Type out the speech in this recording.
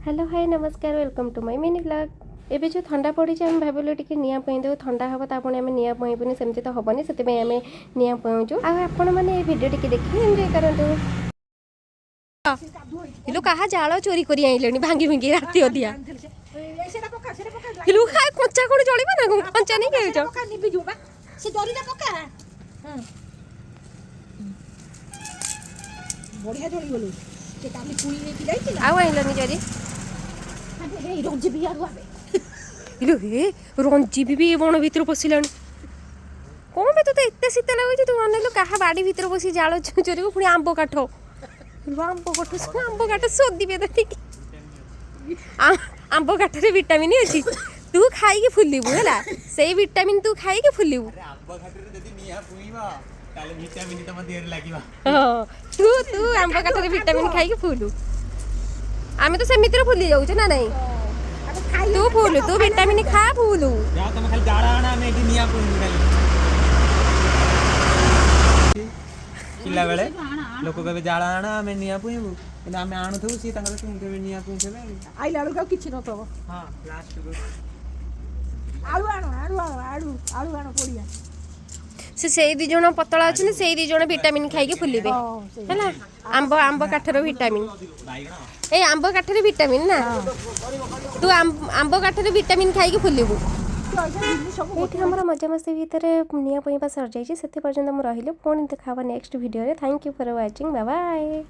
Hello hi नमस्कार welcome to my mini blog एबे जो ठंडा पड़ी हम भाविलु टिके निया पई दे ठंडा हबो त आपण आमे निया पईबुनी सेमति तो हबनी सेते पई आमे निया पईजु आ आपण माने ए वीडियो टिके देखि एन्जॉय करंतु हिलो कहा जाळ चोरी करी आइलेनी भांगी भांगी राती ओदिया हिलो खा कच्चा कोन जळिबा ना कच्चा नहीं के पका निबि जुबा से जरीना पका बढ़िया जळी गेलो से काली पुई नेकी जाई आ आइलनी जरी हे रंजी भी आरु आबे हिलो हे रंजी भी बण भीतर पसिलानी कोन बे तो एते शीत लागै तू अनेलो कहा बाड़ी भीतर पसी जाळ चोरी को पुनी आंबो काठो आंबो काठ सोदी बे ठीक आंबो काठ रे विटामिन अछि तू खाई के फुलिबु हला सेई विटामिन तू खाई के फुलिबु आंबो काठ रे जदी निया पुईबा ताले विटामिन त मधे लागिबा हां तू आंबो काठ रे विटामिन खाई के फुलु आमे तो से मित्र फुली जाउ छ ना नहीं तू फुलु तू विटामिन खा फुलु जा तुम खाली जाड़ा आना में निया पुईबु खाली किला बेले लोक कबे जाड़ा आना आमे निया पुईबु कि आमे आणु थु सी तंगर तुम कबे निया पुईबे आई लाडू का किछि न तो हां लास्ट को आलू आनो पोड़िया से दी जण पतला अछि से दी जण विटामिन खाई के फुलिबे हैला आंबो काठर विटामिन ए आंबो काठर विटामिन ना तू आंबो काठर विटामिन खाई के फुलिबु ये हमारा मजा मस्ती भीतर निया पईबा सर जाई से पर्यंत हम रहिले फोन देखावा नेक्स्ट वीडियो रे thank you for watching bye bye.